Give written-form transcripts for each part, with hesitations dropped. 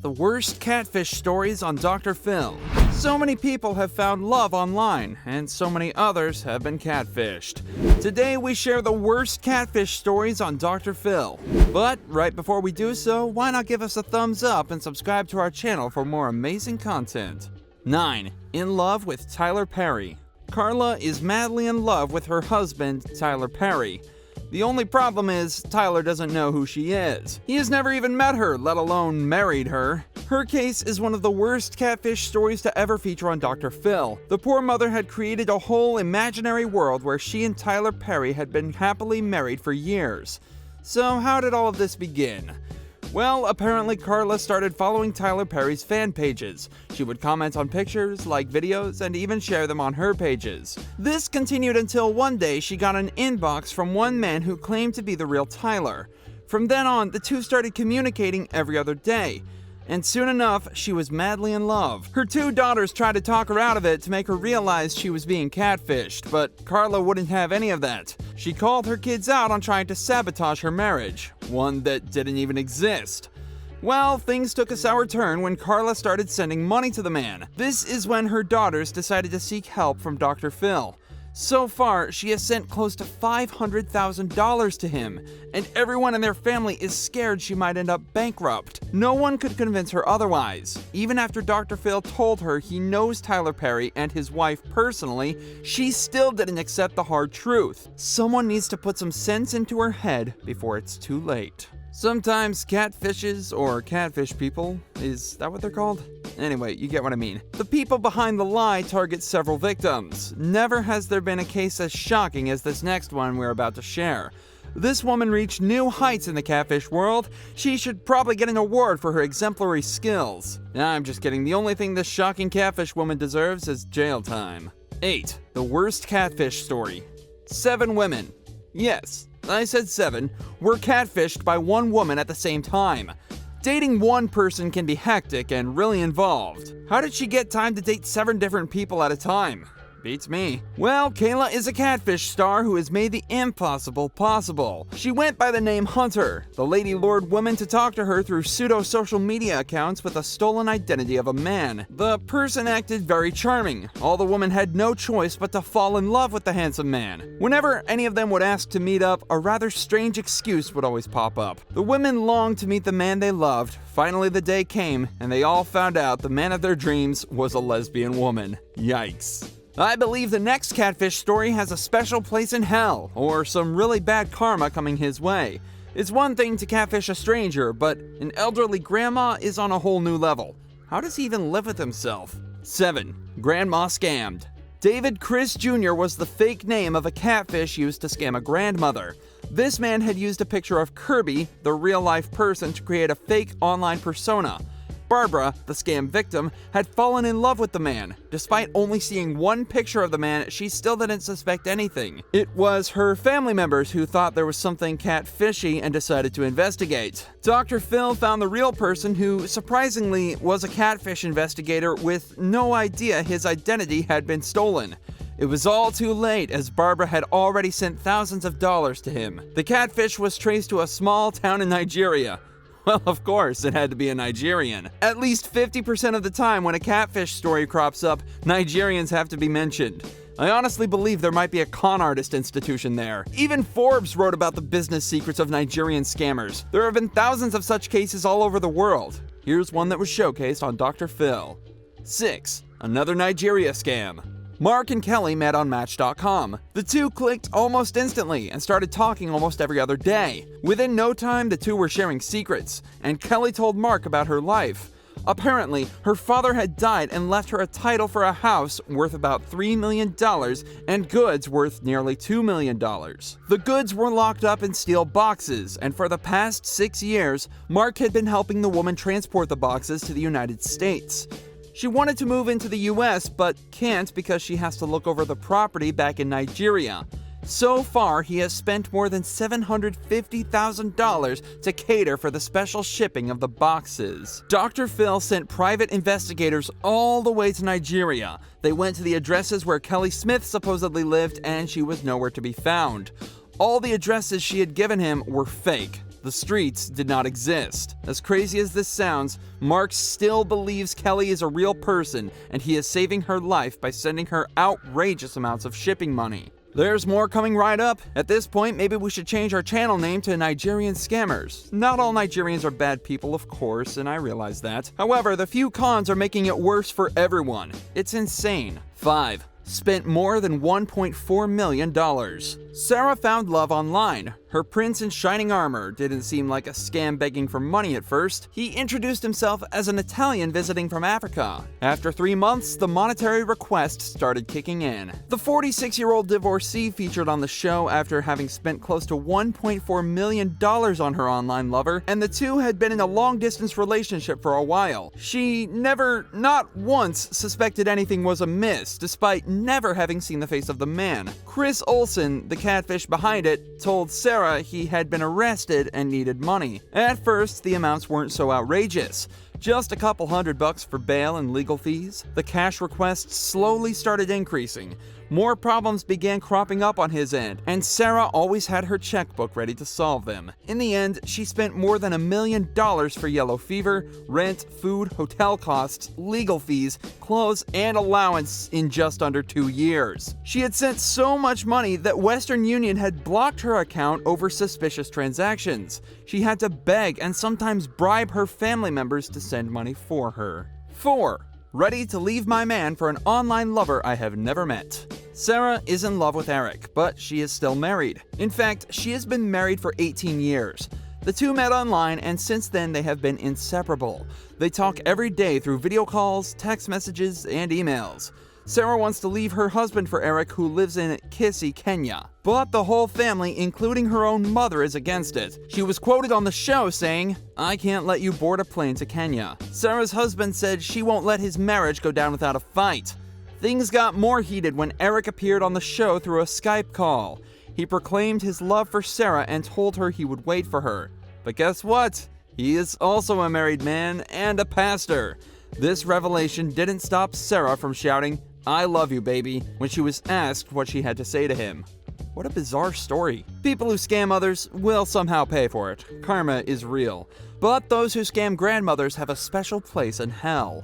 the worst catfish stories on Dr. Phil. So many people have found love online, and so many others have been catfished. Today we share the worst catfish stories on Dr. Phil. But right before we do so, why not give us a thumbs up and subscribe to our channel for more amazing content. 9. In love with Tyler Perry. Carla is madly in love with her husband, Tyler Perry. The only problem is, Tyler doesn't know who she is. He has never even met her, let alone married her. Her case is one of the worst catfish stories to ever feature on Dr. Phil. The poor mother had created a whole imaginary world where she and Tyler Perry had been happily married for years. So how did all of this begin? Well, apparently Carla started following Tyler Perry's fan pages. She would comment on pictures, like videos, and even share them on her pages. This continued until one day she got an inbox from one man who claimed to be the real Tyler. From then on, the two started communicating every other day. And soon enough, she was madly in love. Her two daughters tried to talk her out of it to make her realize she was being catfished, but Carla wouldn't have any of that. She called her kids out on trying to sabotage her marriage, one that didn't even exist. Well, things took a sour turn when Carla started sending money to the man. This is when her daughters decided to seek help from Dr. Phil. So far, she has sent close to $500,000 to him, and everyone in their family is scared she might end up bankrupt. No one could convince her otherwise. Even after Dr. Phil told her he knows Tyler Perry and his wife personally, she still didn't accept the hard truth. Someone needs to put some sense into her head before it's too late. Sometimes catfishes, or catfish people, is that what they're called? Anyway, you get what I mean. The people behind the lie target several victims. Never has there been a case as shocking as this next one we're about to share. This woman reached new heights in the catfish world. She should probably get an award for her exemplary skills. I'm just kidding. The only thing this shocking catfish woman deserves is jail time. 8. The worst catfish story. 7 women. Yes, I said 7, were catfished by one woman at the same time. Dating one person can be hectic and really involved. How did she get time to date 7 different people at a time? Beats me. Well, Kayla is a catfish star who has made the impossible possible. She went by the name Hunter. The lady lured women to talk to her through pseudo-social media accounts with a stolen identity of a man. The person acted very charming. All the women had no choice but to fall in love with the handsome man. Whenever any of them would ask to meet up, a rather strange excuse would always pop up. The women longed to meet the man they loved. Finally, the day came, and they all found out the man of their dreams was a lesbian woman. Yikes. I believe the next catfish story has a special place in hell, or some really bad karma coming his way. It's one thing to catfish a stranger, but an elderly grandma is on a whole new level. How does he even live with himself? 7. Grandma scammed. David Chris Jr. was the fake name of a catfish used to scam a grandmother. This man had used a picture of Kirby, the real-life person, to create a fake online persona. Barbara, the scam victim, had fallen in love with the man. Despite only seeing one picture of the man, she still didn't suspect anything. It was her family members who thought there was something catfishy and decided to investigate. Dr. Phil found the real person who, surprisingly, was a catfish investigator with no idea his identity had been stolen. It was all too late, as Barbara had already sent thousands of dollars to him. The catfish was traced to a small town in Nigeria. Well, of course, it had to be a Nigerian. At least 50% of the time when a catfish story crops up, Nigerians have to be mentioned. I honestly believe there might be a con artist institution there. Even Forbes wrote about the business secrets of Nigerian scammers. There have been thousands of such cases all over the world. Here's one that was showcased on Dr. Phil. 6. Another Nigeria scam. Mark and Kelly met on Match.com. The two clicked almost instantly and started talking almost every other day. Within no time, the two were sharing secrets, and Kelly told Mark about her life. Apparently, her father had died and left her a title for a house worth about $3 million and goods worth nearly $2 million. The goods were locked up in steel boxes, and for the past 6 years, Mark had been helping the woman transport the boxes to the United States. She wanted to move into the US, but can't because she has to look over the property back in Nigeria. So far, he has spent more than $750,000 to cater for the special shipping of the boxes. Dr. Phil sent private investigators all the way to Nigeria. They went to the addresses where Kelly Smith supposedly lived, and she was nowhere to be found. All the addresses she had given him were fake. The streets did not exist. As crazy as this sounds, Mark still believes Kelly is a real person and he is saving her life by sending her outrageous amounts of shipping money. There's more coming right up. At this point, maybe we should change our channel name to Nigerian Scammers. Not all Nigerians are bad people, of course, and I realize that. However, the few cons are making it worse for everyone. It's insane. 5. Spent more than $1.4 million. Sarah found love online. Her prince in shining armor didn't seem like a scam begging for money at first. He introduced himself as an Italian visiting from Africa. After 3 months, the monetary request started kicking in. The 46-year-old divorcee featured on the show after having spent close to $1.4 million on her online lover, and the two had been in a long-distance relationship for a while. She never, not once, suspected anything was amiss, despite never having seen the face of the man. Chris Olsen, the catfish behind it, told Sarah he had been arrested and needed money. At first, the amounts weren't so outrageous. Just a couple $100 for bail and legal fees. The cash requests slowly started increasing. More problems began cropping up on his end, and Sarah always had her checkbook ready to solve them. In the end, she spent more than $1 million for yellow fever, rent, food, hotel costs, legal fees, clothes, and allowance in just under 2 years. She had sent so much money that Western Union had blocked her account over suspicious transactions. She had to beg and sometimes bribe her family members to send money for her. 4. Ready to leave my man for an online lover I have never met. Sarah is in love with Eric, but she is still married. In fact, she has been married for 18 years. The two met online, and since then they have been inseparable. They talk every day through video calls, text messages, and emails. Sarah wants to leave her husband for Eric, who lives in Kisii, Kenya. But the whole family, including her own mother, is against it. She was quoted on the show saying, "I can't let you board a plane to Kenya." Sarah's husband said she won't let his marriage go down without a fight. Things got more heated when Eric appeared on the show through a Skype call. He proclaimed his love for Sarah and told her he would wait for her. But guess what? He is also a married man and a pastor. This revelation didn't stop Sarah from shouting, "I love you, baby," when she was asked what she had to say to him. What a bizarre story. People who scam others will somehow pay for it. Karma is real. But those who scam grandmothers have a special place in hell.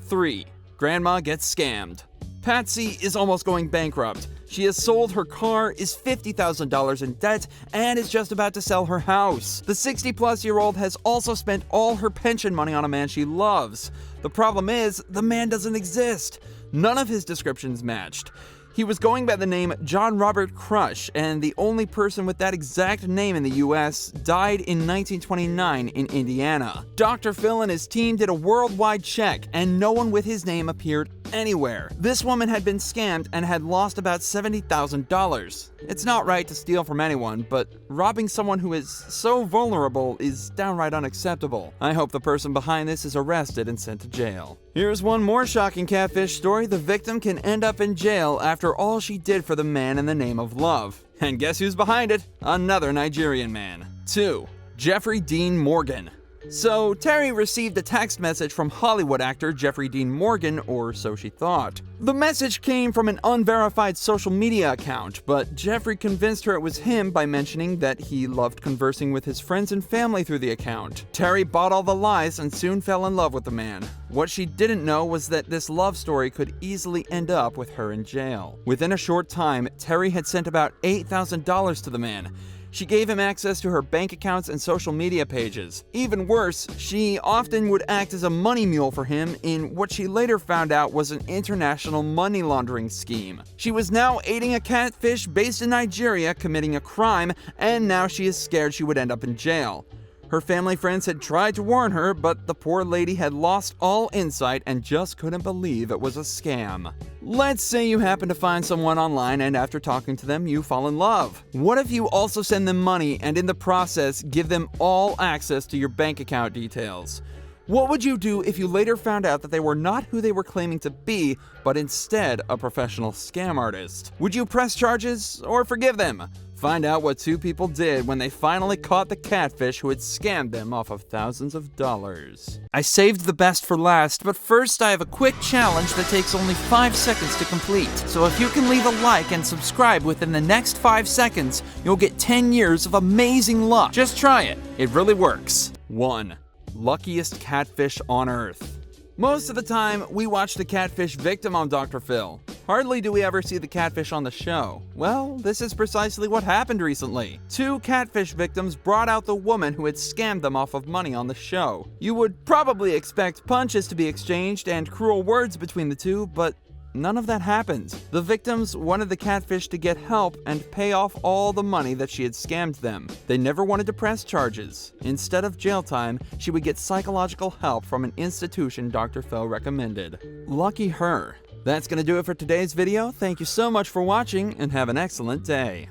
3. Grandma gets scammed. Patsy is almost going bankrupt. She has sold her car, is $50,000 in debt, and is just about to sell her house. The 60-plus-year-old has also spent all her pension money on a man she loves. The problem is, the man doesn't exist. None of his descriptions matched. He was going by the name John Robert Crush, and the only person with that exact name in the US died in 1929 in Indiana. Dr. Phil and his team did a worldwide check, and no one with his name appeared anywhere. This woman had been scammed and had lost about $70,000. It's not right to steal from anyone, but robbing someone who is so vulnerable is downright unacceptable. I hope the person behind this is arrested and sent to jail. Here's one more shocking catfish story. The victim can end up in jail after all she did for the man in the name of love. And guess who's behind it? Another Nigerian man. 2. Jeffrey Dean Morgan. So, Terry received a text message from Hollywood actor Jeffrey Dean Morgan, or so she thought. The message came from an unverified social media account, but Jeffrey convinced her it was him by mentioning that he loved conversing with his friends and family through the account. Terry bought all the lies and soon fell in love with the man. What she didn't know was that this love story could easily end up with her in jail. Within a short time, Terry had sent about $8,000 to the man. She gave him access to her bank accounts and social media pages. Even worse, she often would act as a money mule for him in what she later found out was an international money laundering scheme. She was now aiding a catfish based in Nigeria committing a crime, and now she is scared she would end up in jail. Her family friends had tried to warn her, but the poor lady had lost all insight and just couldn't believe it was a scam. Let's say you happen to find someone online and after talking to them, you fall in love. What if you also send them money and in the process give them all access to your bank account details? What would you do if you later found out that they were not who they were claiming to be, but instead a professional scam artist? Would you press charges or forgive them? Find out what two people did when they finally caught the catfish who had scammed them off of thousands of dollars. I saved the best for last, but first I have a quick challenge that takes only 5 seconds to complete. So if you can leave a like and subscribe within the next 5 seconds, you'll get 10 years of amazing luck. Just try it. It really works. 1. Luckiest catfish on Earth. Most of the time, we watch the catfish victim on Dr. Phil. Hardly do we ever see the catfish on the show. Well, this is precisely what happened recently. 2 catfish victims brought out the woman who had scammed them off of money on the show. You would probably expect punches to be exchanged and cruel words between the two, but none of that happened. The victims wanted the catfish to get help and pay off all the money that she had scammed them. They never wanted to press charges. Instead of jail time, she would get psychological help from an institution Dr. Phil recommended. Lucky her. That's gonna do it for today's video. Thank you so much for watching and have an excellent day.